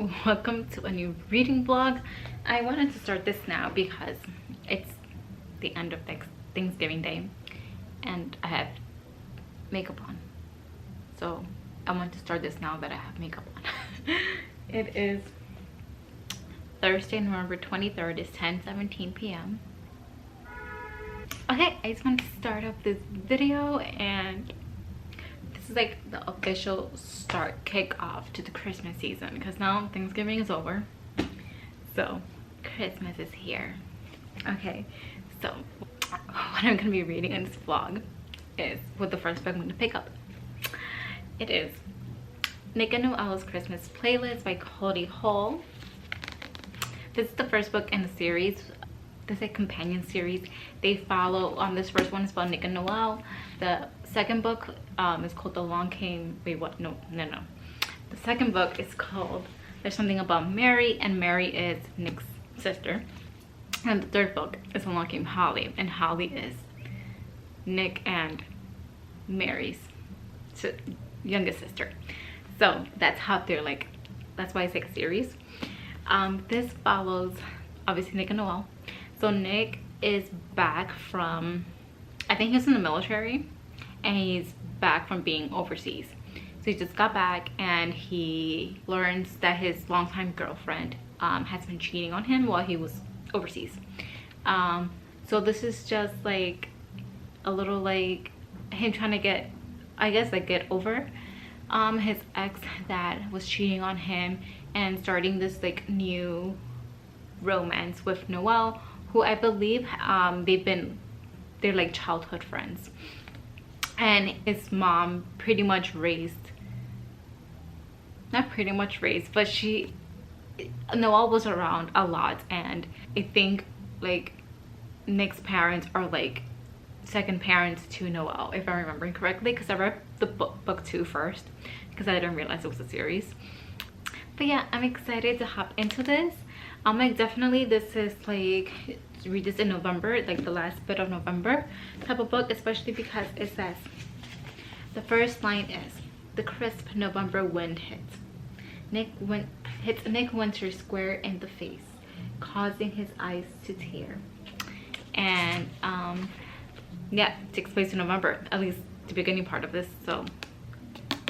welcome to a new reading vlog. I wanted to start this now because it's the end of Thanksgiving Day and I have makeup on, so I want to start this now that I have makeup on. It is Thursday, November 23rd. It's 10:17 p.m. Okay, I just want to start up this video, and this is like the official kickoff to the Christmas season, because now Thanksgiving is over, so Christmas is here. Okay, so what I'm gonna be reading in this vlog is what the first book I'm gonna pick up. It is Nick and Noelle's Christmas Playlist by Cody Hall. This is the first book in the series. This is a companion series. They follow this first one is about Nick and Noelle. The second book is called The second book is called There's Something About Mary, and Mary is Nick's sister. And the third book is Along Came Holly, and Holly is Nick and Mary's youngest sister. So that's how they're like, that's why it's like a series. This follows obviously Nick and Noelle. So Nick is back from, I think he's in the military, and he's back from being overseas. So he just got back and he learns that his longtime girlfriend has been cheating on him while he was overseas. So this is just like a little like him trying to get, I guess, like get over his ex that was cheating on him, and starting this like new romance with Noelle, who I believe they're like childhood friends. And his mom pretty much raised, not pretty much raised, but Noelle was around a lot, and I think like Nick's parents are like second parents to Noelle, if I'm remembering correctly, because I read the book 2 first because I didn't realize it was a series. But yeah, I'm excited to hop into this. Like definitely this is like, read this in November, like the last bit of November type of book, especially because it says, the first line is, the crisp November wind hits Nick Winter square in the face, causing his eyes to tear. And yeah, it takes place in November, at least the beginning part of this, so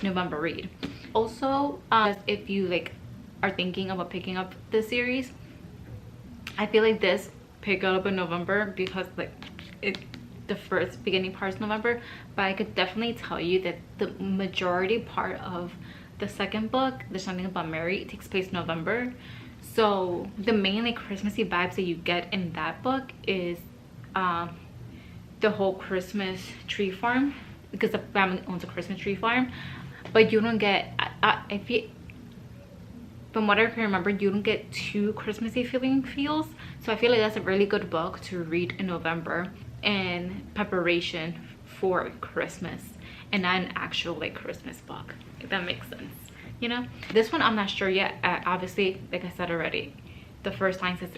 November read. Also, if you like are thinking about picking up this series, I feel like this pick it up in November because like the first beginning part is November, but I could definitely tell you that the majority part of the second book, There's Something About Mary, takes place in November. So the main like Christmassy vibes that you get in that book is the whole Christmas tree farm, because the family owns a Christmas tree farm, but you don't get, if you, from what I can remember, you don't get too Christmassy feels. So I feel like that's a really good book to read in November in preparation for Christmas, and not an actual like Christmas book, if that makes sense, you know. This one I'm not sure yet. Obviously, like I said already, the first line says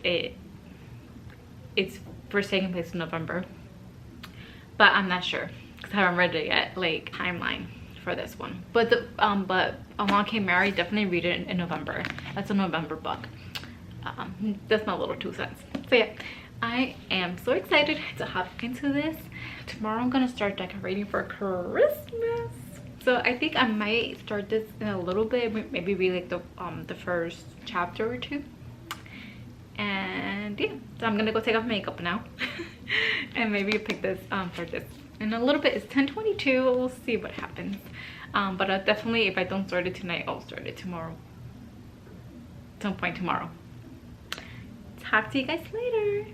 it's first taking place in November, but I'm not sure because I haven't read it yet, like timeline for this one. But but Along Came Mary, definitely read it in November. That's a November book. That's my little 2 cents. So yeah, I am so excited to hop into this. Tomorrow I'm gonna start decorating for Christmas, so I think I might start this in a little bit, maybe read like the first chapter or 2. And yeah, so I'm gonna go take off makeup now and maybe pick this for this in a little bit. It's 10:22. We'll see what happens. But I'll definitely, if I don't start it tonight, I'll start it tomorrow, some point tomorrow. Talk to you guys later.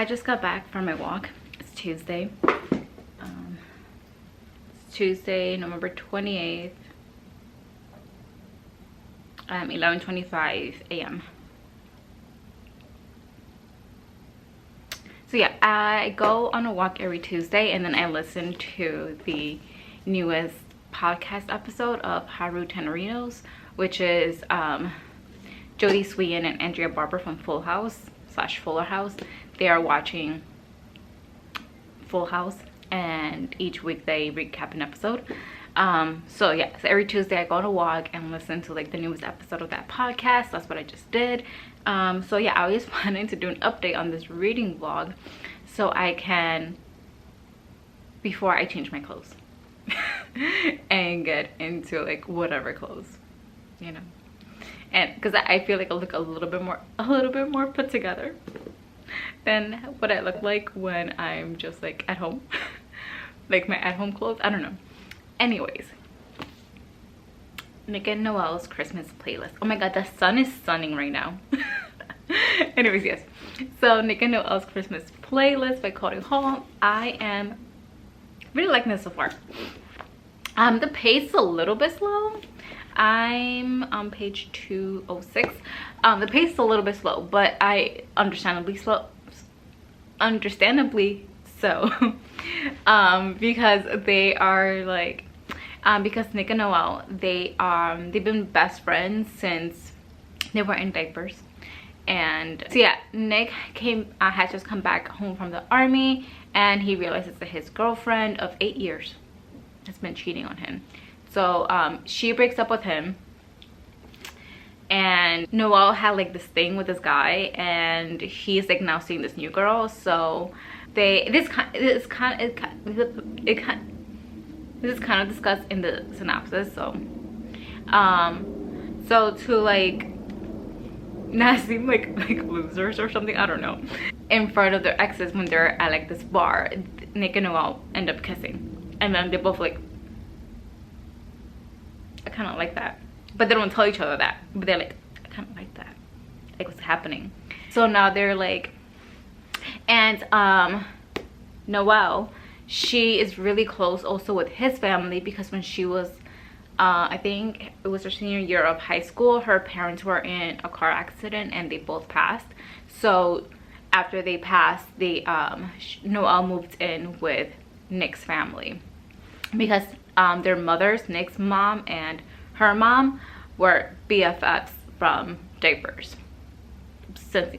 I just got back from my walk. It's Tuesday. It's Tuesday, November 28th. 11:25 a.m. So yeah, I go on a walk every Tuesday, and then I listen to the newest podcast episode of Haru Tenerinos, which is Jodie Sweetin and Andrea Barber from Full House / Fuller House. They are watching Full House, and each week they recap an episode. So yeah, so every Tuesday I go on a walk and listen to like the newest episode of that podcast. That's what I just did. So yeah, I was planning to do an update on this reading vlog so I can, before I change my clothes and get into like whatever clothes, you know, and because I feel like I look a little bit more put together than what I look like when I'm just like at home. Like my at-home clothes, I don't know. Anyways, Nick and Noel's Christmas playlist. Oh my god, the sun is sunning right now. Anyways, yes, so Nick and Noel's Christmas playlist by Cody Hall. I am really liking this so far. The pace is a little bit slow. I'm on page 206. The pace is a little bit slow, but I understandably so because they are like because Nick and Noel, they've been best friends since they were in diapers. And so yeah, Nick had just come back home from the army, and he realizes that his girlfriend of 8 years has been cheating on him. So she breaks up with him, and Noel had like this thing with this guy, and he's like now seeing this new girl. So this is kind of discussed in the synopsis. So so to like not seem like losers or something, I don't know, in front of their exes when they're at like this bar, Nick and Noel end up kissing, and then they both like, I kind of like that, but they don't tell each other that, but they're like, I kind of like that, like what's happening. So now they're like, and Noel, she is really close also with his family, because when she was I think it was her senior year of high school, her parents were in a car accident and they both passed. So after they passed, Noel moved in with Nick's family, because their mothers, Nick's mom and her mom, were BFFs from diapers. Since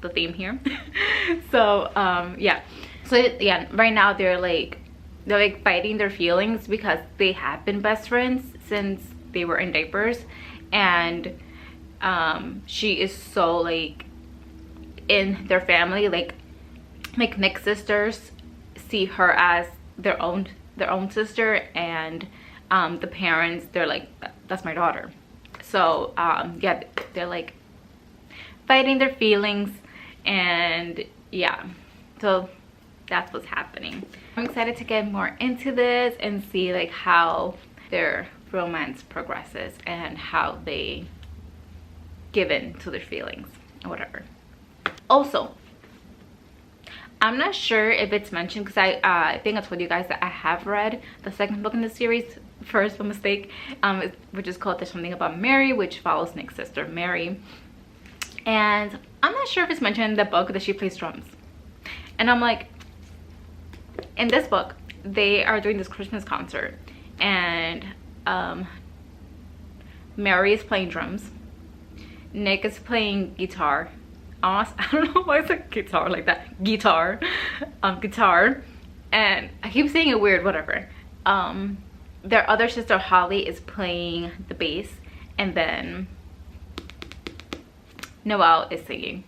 the theme here. So yeah, so yeah, right now they're like fighting their feelings, because they have been best friends since they were in diapers, and she is so like in their family, like Nick's sisters see her as their own sister, and the parents, they're like, that's my daughter. So yeah, they're like fighting their feelings, and yeah, so that's what's happening. I'm excited to get more into this and see like how their romance progresses and how they give in to their feelings or whatever. Also, I'm not sure if it's mentioned, because I think I told you guys that I have read the second book in the series first by mistake, which is called There's Something About Mary, which follows Nick's sister Mary. And I'm not sure if it's mentioned in the book that she plays drums. And I'm like, in this book, they are doing this Christmas concert, and Mary is playing drums, Nick is playing guitar. I don't know why it's a guitar like that. Guitar, and I keep saying it weird, whatever. Their other sister Holly is playing the bass, and then Noel is singing.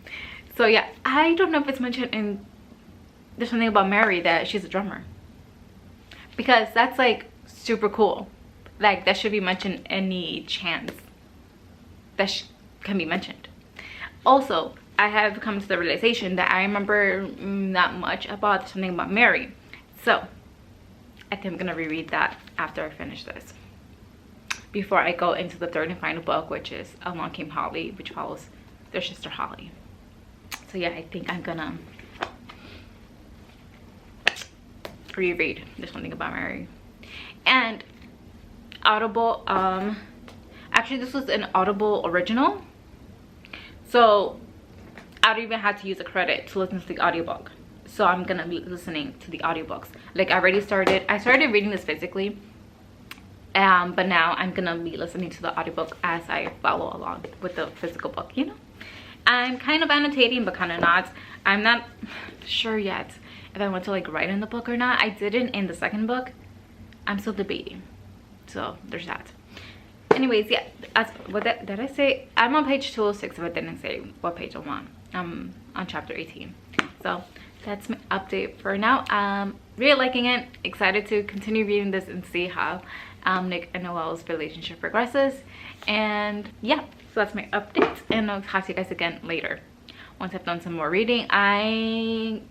So yeah, I don't know if it's mentioned in There's Something About Mary that she's a drummer, because that's like super cool. Like that should be mentioned any chance that can be mentioned. Also, I have come to the realization that I remember not much about Something About Mary, so I think I'm gonna reread that after I finish this, before I go into the third and final book, which is Along Came Holly, which follows their sister Holly. So yeah, I think I'm gonna reread There's Something About Mary. And Audible, actually this was an Audible original, so I don't even have to use a credit to listen to the audiobook. So I'm gonna be listening to the audiobooks. Like I started reading this physically, but now I'm gonna be listening to the audiobook as I follow along with the physical book, you know. I'm kind of annotating, but kind of not. I'm not sure yet if I want to like write in the book or not. I didn't in the second book. I'm still debating. So there's that. Anyways, yeah, did I say? I'm on page 206 if I didn't say what page I'm on. I'm on chapter 18. So that's my update for now. Really liking it. Excited to continue reading this and see how Nick and Noelle's relationship progresses. And yeah, so that's my update, and I'll talk to you guys again later once I've done some more reading. I'm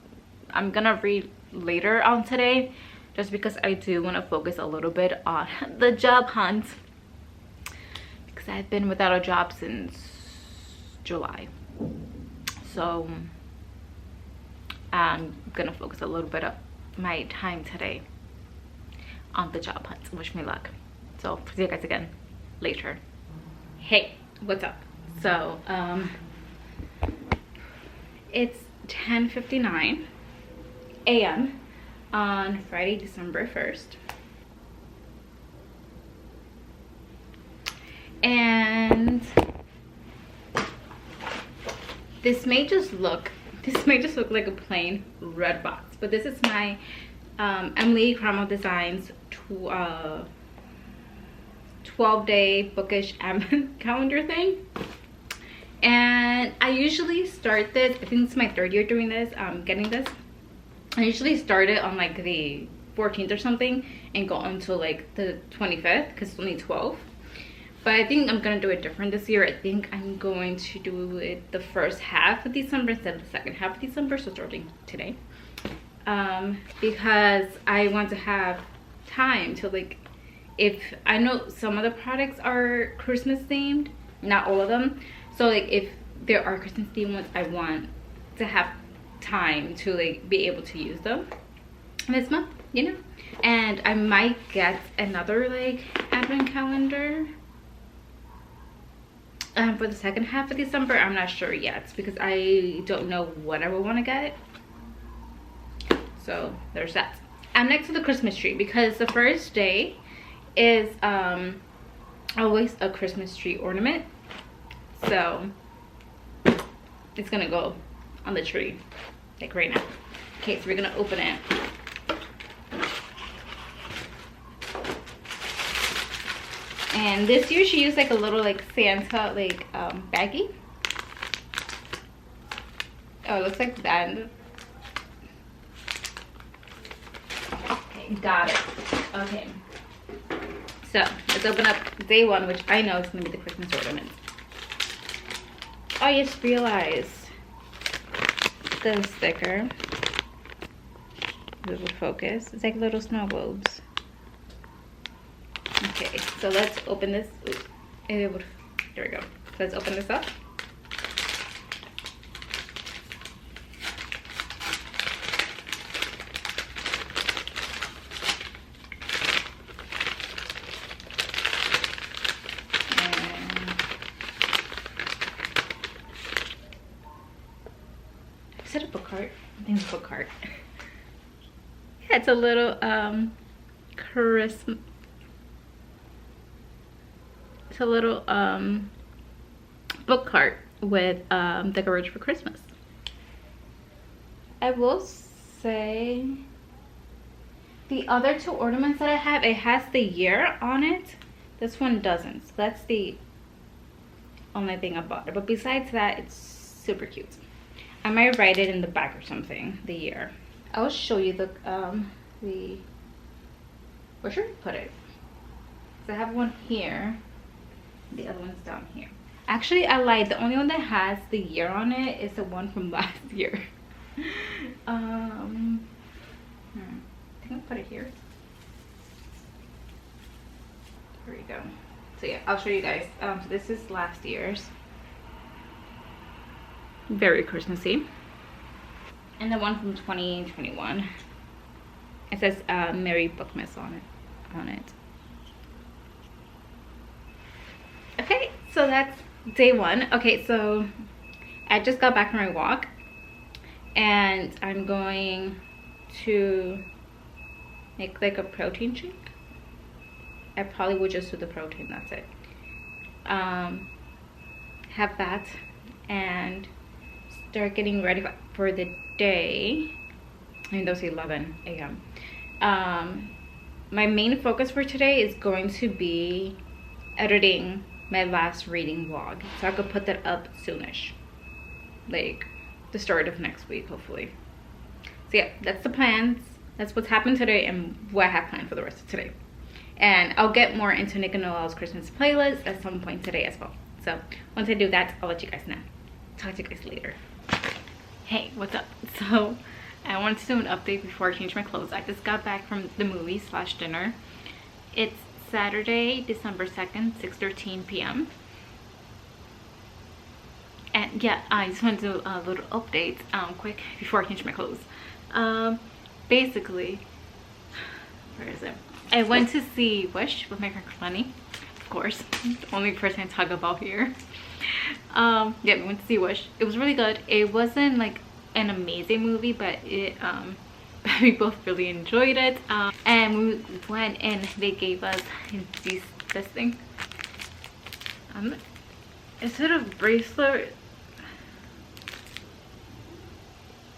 gonna read later on today just because I do want to focus a little bit on the job hunt, because I've been without a job since July. So I'm gonna focus a little bit of my time today on the job hunt. Wish me luck. So see you guys again later. Hey, what's up? So it's 10:59 a.m. on Friday, December 1st. And this may just look like a plain red box, but this is my Emily Cromwell Designs 12-day bookish advent calendar thing. And I usually start this, I think it's my third year doing this, getting this. I usually start it on like the 14th or something and go until like the 25th because it's only 12. But I think I'm gonna do it different this year. I think I'm going to do it the first half of December instead of the second half of December, so starting today. Because I want to have time to like, if I know some of the products are Christmas themed, not all of them. So like if there are Christmas themed ones, I want to have time to like be able to use them this month, you know. And I might get another like advent calendar for the second half of December. I'm not sure yet because I don't know what I will want to get. So there's that. I'm next to the Christmas tree because the first day is always a Christmas tree ornament, so it's gonna go on the tree like right now. Okay, so we're gonna open it. And this year she used like a little like Santa like baggie. Oh, it looks like that. Okay, got it. Okay, so let's open up day one, which I know is gonna be the Christmas ornament. Oh, I just realized the sticker. This will focus. It's like little snow globes. Okay, so let's open this. Ooh, there we go. So let's open this up. Is it a book cart? I think it's a book cart. Yeah, it's a little Christmas. It's a little book cart with decoration for Christmas. I will say the other two ornaments that I have, it has the year on it. This one doesn't. So that's the only thing I bought. But besides that, it's super cute. I might write it in the back or something, the year. I'll show you the where should I put it? So I have one here. The other one's down here. Actually, I lied. The only one that has the year on it is the one from last year. I think I'll put it here. There we go. So yeah, I'll show you guys. So this is last year's. Very Christmassy. And the one from 2021. It says Merry Bookmas on it. Okay, so that's day 1. Okay, so I just got back from my walk and I'm going to make like a protein shake. I probably would just do the protein, that's it. Have that and start getting ready for the day. I mean, those 11 a.m. My main focus for today is going to be editing my last reading vlog, so I could put that up soonish, like the start of next week, hopefully. So yeah, that's the plans. That's what's happened today and what I have planned for the rest of today. And I'll get more into Nick and Noel's Christmas playlist at some point today as well. So once I do that, I'll let you guys know. Talk to you guys later. Hey, what's up? So I wanted to do an update before I change my clothes. I just got back from the movie / dinner. It's Saturday, December 2nd, 6:13 p.m. And yeah, I just want to do a little update quick before I change my clothes. Basically, where is it? I went to see Wish with my friend Funny, of course, the only person I talk about here. Yeah, we went to see Wish. It was really good. It wasn't like an amazing movie, but it we both really enjoyed it. And we went and they gave us this thing. Is it a bracelet?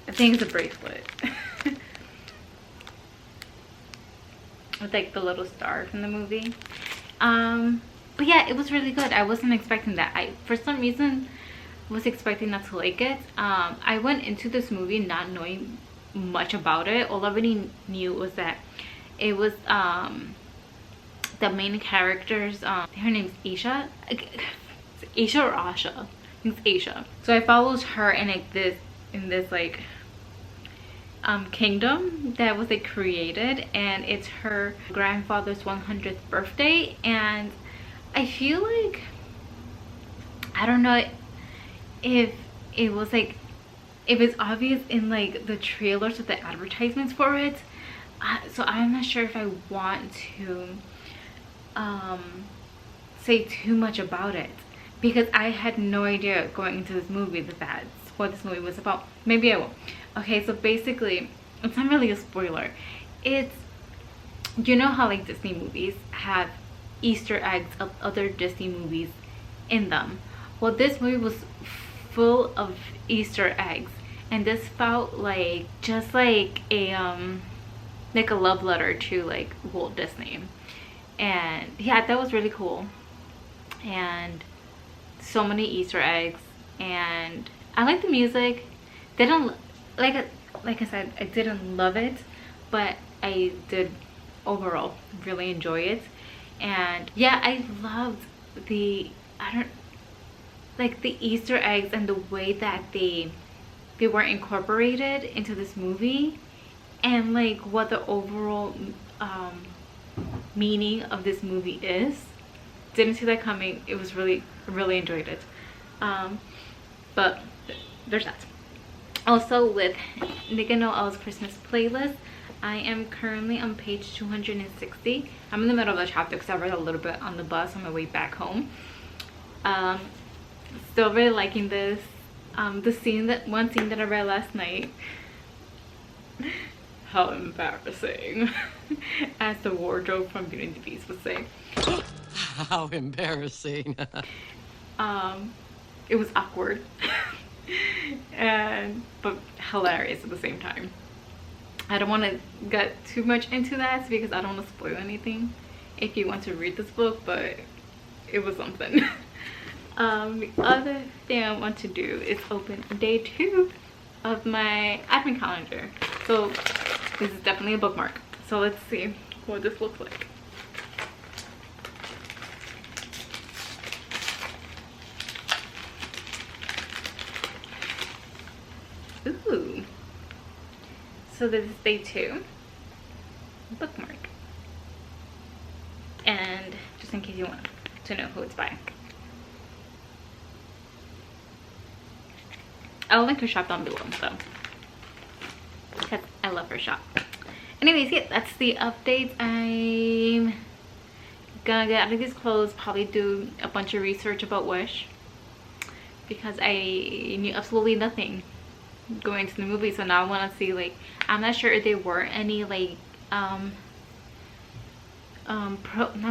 I think it's a bracelet. With like the little star from the movie. But yeah, it was really good. I wasn't expecting that. I, for some reason, was expecting not to like it. I went into this movie not knowing much about it. All I really knew was that it was the main characters, her name's Aisha. Aisha or Asha? I think it's Aisha. So I followed her in like this like kingdom that was like created, and it's her grandfather's 100th birthday. And I feel like, I don't know if it was like, if it's obvious in like the trailers or the advertisements for it, so I'm not sure if I want to say too much about it, because I had no idea going into this movie that that's what this movie was about. Maybe I will. Okay, so basically, it's not really a spoiler. It's, you know how like Disney movies have Easter eggs of other Disney movies in them. Well, this movie was full of Easter eggs, and this felt like just like a love letter to like Walt Disney. And yeah, that was really cool. And so many Easter eggs, and I like the music. Didn't like I said, I didn't love it, but I did overall really enjoy it. And yeah, I loved the the Easter eggs and the way that they were incorporated into this movie, and like what the overall meaning of this movie is. Didn't see that coming. It was really enjoyed it. But there's that. Also, with Nick and Noel's Christmas playlist, I am currently on page 260. I'm in the middle of the chapter because I read a little bit on the bus on my way back home. Still really liking this. The one scene that I read last night. How embarrassing. As the wardrobe from Beauty and the Beast would say. How embarrassing. It was awkward. But hilarious at the same time. I don't want to get too much into that because I don't want to spoil anything if you want to read this book, but it was something. The other thing I want to do is open day 2 of my advent calendar. So this is definitely a bookmark. So let's see what this looks like. Ooh. So this is day 2. Bookmark. And just in case you want to know who it's by, I'll link her shop down below, so, because I love her shop. anyways, yeah, that's the updates. I'm gonna get out of these clothes, probably do a bunch of research about Wish, because I knew absolutely nothing going to the movie. So now I want to see, like, I'm not sure if there were any like not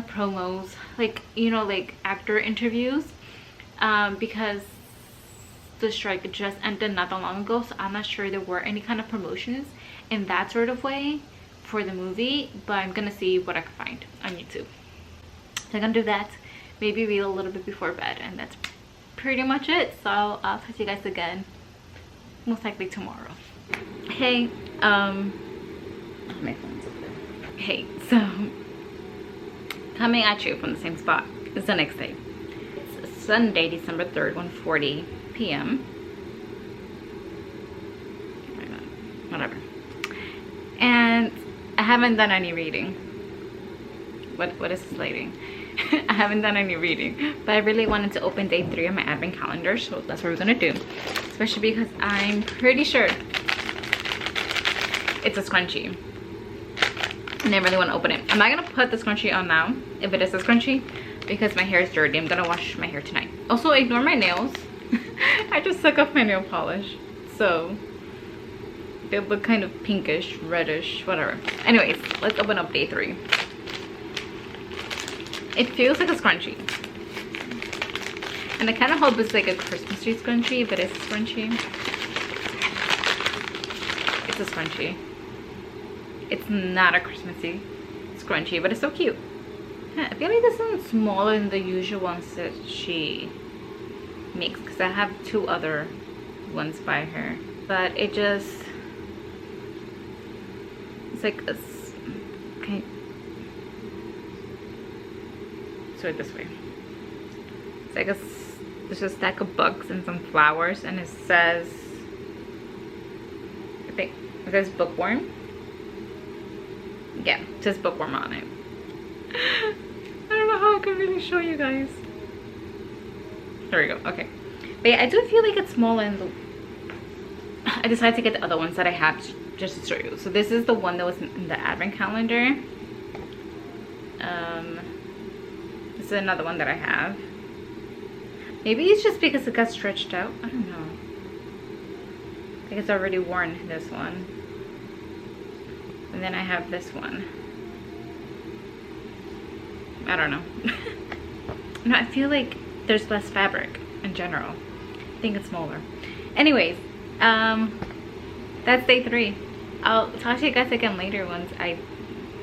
promos, like, you know, like actor interviews, because the strike just ended not that long ago, so I'm not sure there were any kind of promotions in that sort of way for the movie, but I'm gonna see what I can find on YouTube. So I'm gonna do that, maybe read a little bit before bed, and that's pretty much it. So I'll talk to you guys again most likely tomorrow. Hey, my phone's up there. Hey, so coming at you from the same spot is the next day. It's Sunday, December 3rd, 1:40 p.m. Oh my God, whatever. And I haven't done any reading. What is this lady? I haven't done any reading, but I really wanted to open day 3 on my advent calendar, so that's what we're gonna do. Especially because I'm pretty sure it's a scrunchie, and I really want to open it. I'm not gonna put the scrunchie on now if it is a scrunchie, because my hair is dirty. I'm gonna wash my hair tonight. Also, ignore my nails. I just took off my nail polish, so they look kind of pinkish, reddish, whatever. Anyways, let's open up day 3. It feels like a scrunchie, and I kind of hope it's like a Christmas tree scrunchie, but it's a scrunchie. It's a scrunchie. It's not a Christmassy scrunchie, but it's so cute. I feel like this one's smaller than the usual ones that she makes, because I have 2 other ones by her, but it just, it's like a, okay, so this way, it's like there's a stack of books and some flowers, and it says, I think it says bookworm. Yeah, it says bookworm on it. I don't know how I can really show you guys. There we go. Okay, but yeah, I do feel like it's smaller in the, I decided to get the other ones that I have just to show you. So this is the one that was in the advent calendar. This is another one that I have. Maybe it's just because it got stretched out. I don't know. I think it's already worn, this one. And then I have this one. I don't know. No, I feel like there's less fabric in general. I think it's smaller. Anyways, that's day 3. I'll talk to you guys again later once I've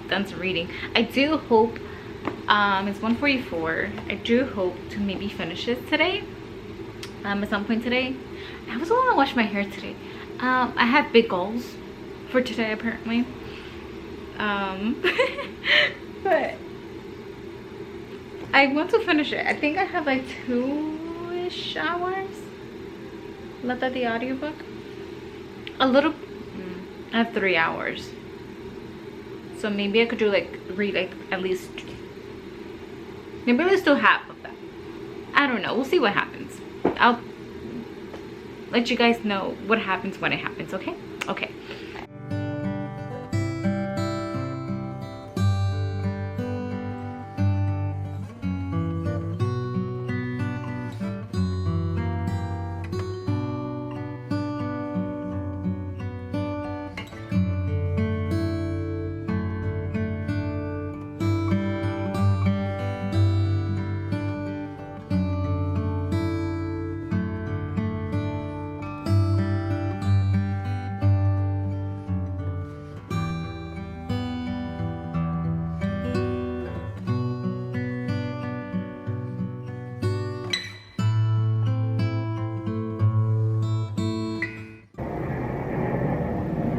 done some reading. I do hope, it's 1:44. I do hope to maybe finish this today, at some point today. I also want to wash my hair today. I have big goals for today apparently. But I want to finish it. I think I have like 2-ish hours left of the audiobook. A little, I have 3 hours. So maybe I could do like, read like at least, maybe let's do half of that. I don't know, we'll see what happens. I'll let you guys know what happens when it happens, okay? Okay.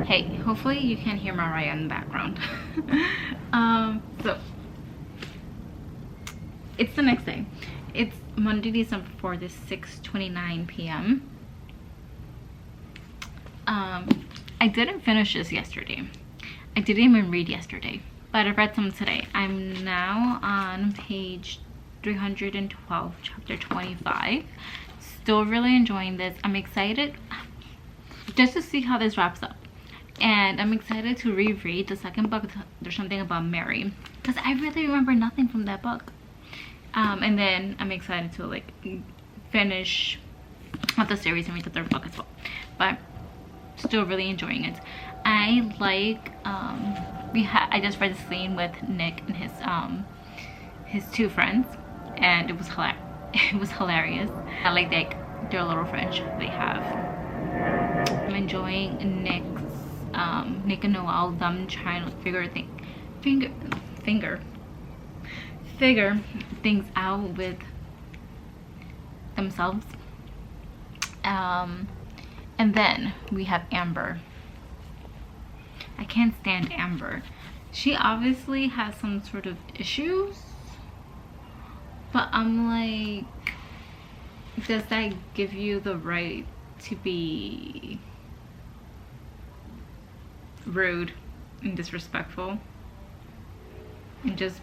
Hey, hopefully you can't hear Mariah in the background. So it's the next day. It's Monday, December 4th. It's 6:29 p.m. I didn't finish this yesterday. I didn't even read yesterday, but I read some today. I'm now on page 312, chapter 25. Still really enjoying this. I'm excited just to see how this wraps up. And I'm excited to reread the second book, There's Something About Mary, because I really remember nothing from that book. And then I'm excited to like finish up the series and read the third book as well. But still really enjoying it. I like I just read the scene with Nick and his two friends, and it was hilarious. I like their little friendship they have. I'm enjoying Nick and Noel, them trying to figure things out with themselves. And then we have Amber. I can't stand Amber. She obviously has some sort of issues, but I'm like, does that give you the right to be rude and disrespectful and just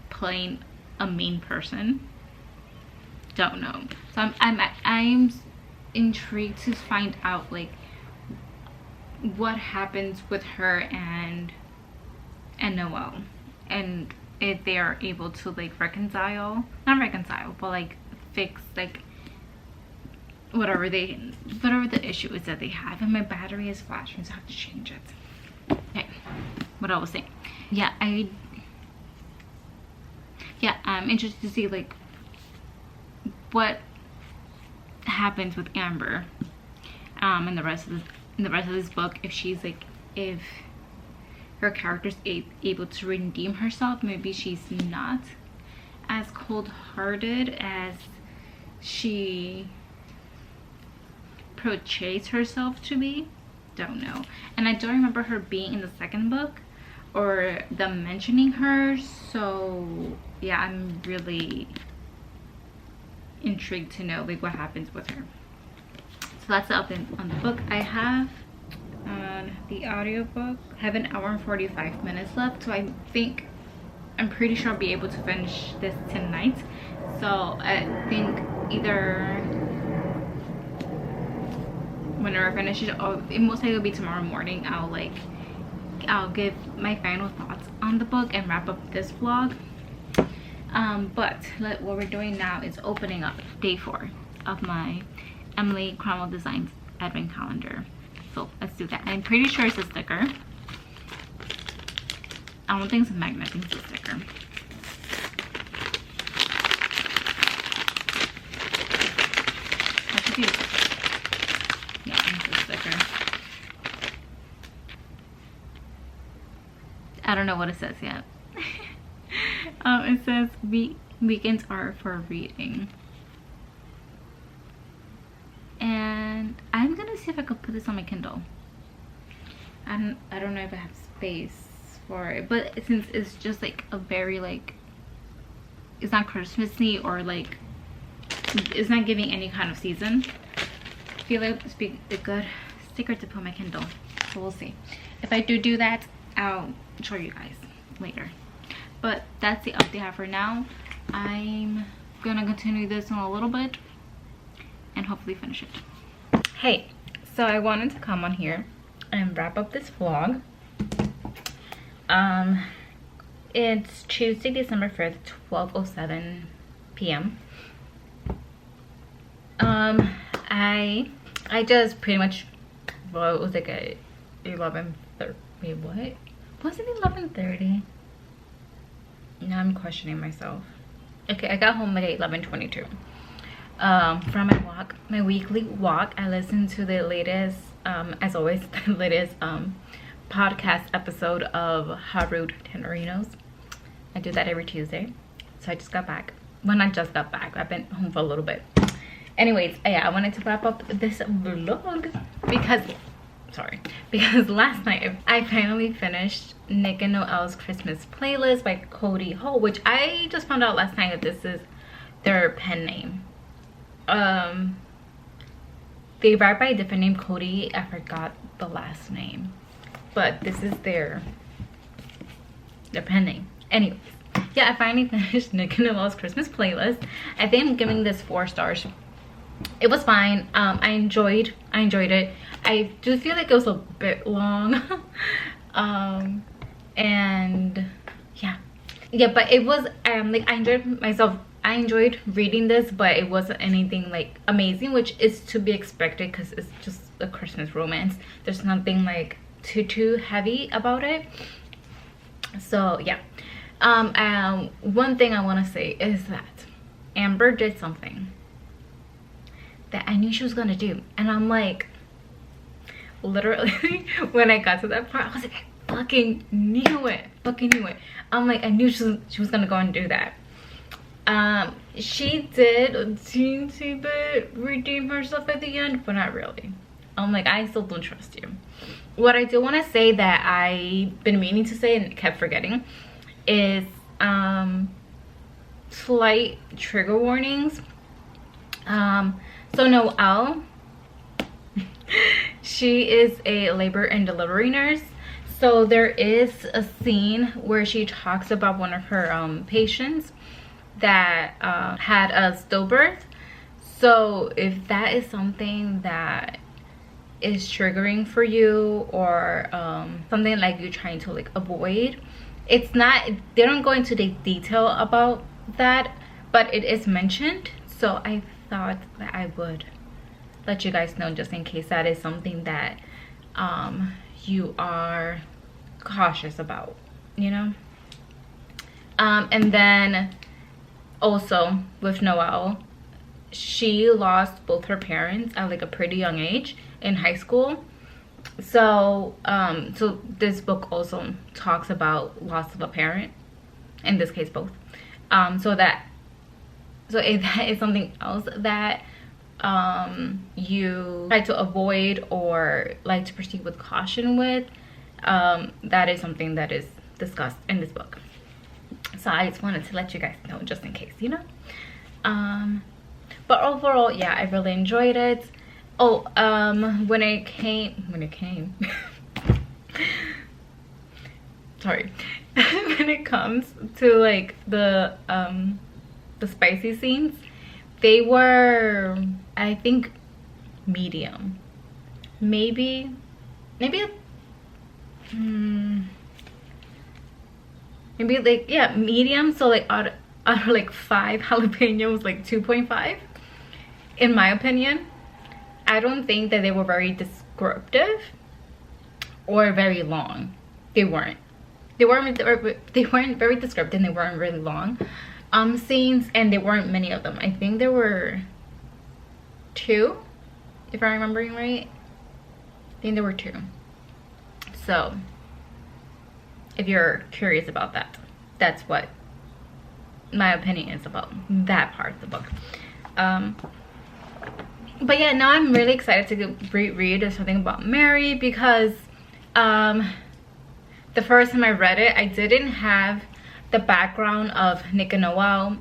plain a mean person? Don't know. So I'm intrigued to find out like what happens with her and Noel, and if they are able to like not reconcile, but like fix like whatever the issue is that they have. And my battery is flashing, so I have to change it. Okay, what I was saying, I'm interested to see like what happens with Amber in the rest of this book. If she's like, if her character's able to redeem herself. Maybe she's not as cold-hearted as she portrays herself to be. Don't know. And I don't remember her being in the second book or them mentioning her, so yeah, I'm really intrigued to know like what happens with her. So that's the update on the book. I have on the audiobook, I have an hour and 45 minutes left, so I'm pretty sure I'll be able to finish this tonight. So I think either whenever I finish it, or it most likely will be tomorrow morning, I'll give my final thoughts on the book and wrap up this vlog. But what we're doing now is opening up day 4 of my Emily Cromwell Designs advent calendar. So let's do that. I'm pretty sure it's a sticker. I don't think it's a magnet, I think it's a sticker. What should be? Yeah, I think it's a sticker. I don't know what it says yet. It says weekends are for reading. And I'm gonna see if I could put this on my Kindle. I don't know if I have space for it, but since it's just like a very like, it's not Christmassy or like, it's not giving any kind of season, I feel like it's be a good sticker to put on my Kindle. So we'll see. If I do that, I'll show you guys later. But that's the update I have for now. I'm gonna continue this in a little bit and hopefully finish it. Hey, so I wanted to come on here and wrap up this vlog. It's Tuesday, December 5th, 12:07 p.m. I just pretty much, well, it was like a 11:30. Wait, what? Was it 11:30? Now I'm questioning myself. Okay, I got home like 11:22. From my walk, my weekly walk, I listened to the latest, as always, the latest podcast episode of How Rude Tenerinos. I do that every Tuesday. So I just got back. Well, not just got back. I've been home for a little bit. Anyways, yeah, I wanted to wrap up this vlog because last night I finally finished Nick and Noel's Christmas playlist by Cody Ho, which I just found out last night that this is their pen name. They write by a different name, Cody. I forgot the last name, but this is their pen name. Anyways, yeah, I finally finished Nick and Noel's Christmas playlist. I think I'm giving this 4 stars. It was fine. I enjoyed it. I do feel like it was a bit long. And yeah, but it was like I enjoyed reading this, but it wasn't anything like amazing, which is to be expected because it's just a Christmas romance. There's nothing like too heavy about it. So yeah. One thing I want to say is that Amber did something that I knew she was gonna do, and I'm like, literally when I got to that part, I was like, I fucking knew it. I'm like, I knew she was gonna go and do that. She did a teensy bit redeem herself at the end, but not really. I'm like, I still don't trust you. What I do want to say that I've been meaning to say and kept forgetting is slight trigger warnings. So Noelle, she is a labor and delivery nurse. So there is a scene where she talks about one of her patients that had a stillbirth. So if that is something that is triggering for you, or something like you're trying to like avoid, it's not, they don't go into the detail about that, but it is mentioned. So I thought that I would let you guys know, just in case that is something that you are cautious about, you know. And then also with Noelle, she lost both her parents at like a pretty young age in high school. So so this book also talks about loss of a parent, in this case both. So if that is something else that you try to avoid or like to proceed with caution with, that is something that is discussed in this book. So I just wanted to let you guys know, just in case, you know. But overall, yeah, I really enjoyed it. Oh, when it came sorry. When it comes to like the spicy scenes, they were, I think, medium. Maybe like, yeah, medium. So like out of like 5 jalapenos, like 2.5 in my opinion. I don't think that they were very descriptive or very long. They weren't very descriptive, and they weren't really long scenes, and there weren't many of them. I think there were 2, if I'm remembering right. I think there were 2. So if you're curious about that, that's what my opinion is about that part of the book. But yeah, now I'm really excited to reread Something About Mary, because the first time I read it, I didn't have the background of Nick and Noelle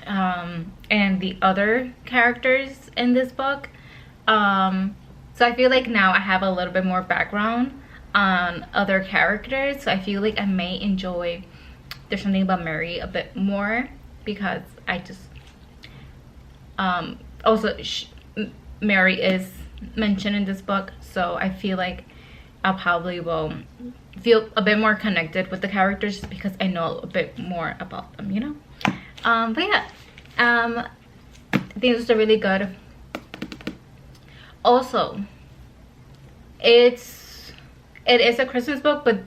and the other characters in this book. So I feel like now I have a little bit more background on other characters, so I feel like I may enjoy There's Something About Mary a bit more, because I just also Mary is mentioned in this book, so I feel like I'll probably will feel a bit more connected with the characters, just because I know a bit more about them, you know. But yeah, I think this is really good. Also, it is a Christmas book, but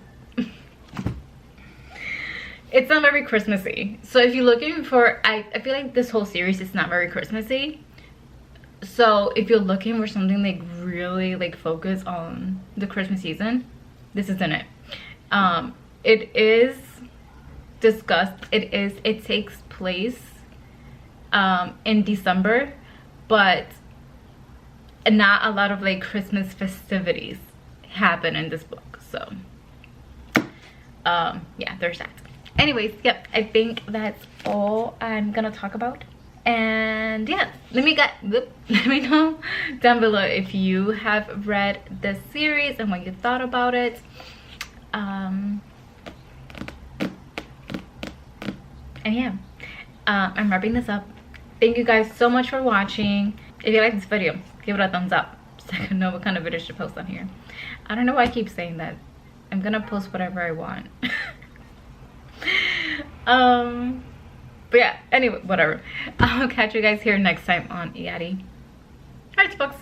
it's not very Christmassy. So if you're looking for, I feel like this whole series is not very Christmassy. So if you're looking for something like really like focused on the Christmas season, this isn't it. It is discussed. It takes place in December, but not a lot of like Christmas festivities happen in this book. So yeah, there's that. Anyways, yep, I think that's all I'm gonna talk about. And yeah, let me know down below if you have read this series and what you thought about it. And yeah, I'm wrapping this up. Thank you guys so much for watching. If you like this video, give it a thumbs up, so I can know what kind of videos to post on here. I don't know why I keep saying that. I'm gonna post whatever I want. But yeah, anyway, whatever. I'll catch you guys here next time on Yari. Alright, folks.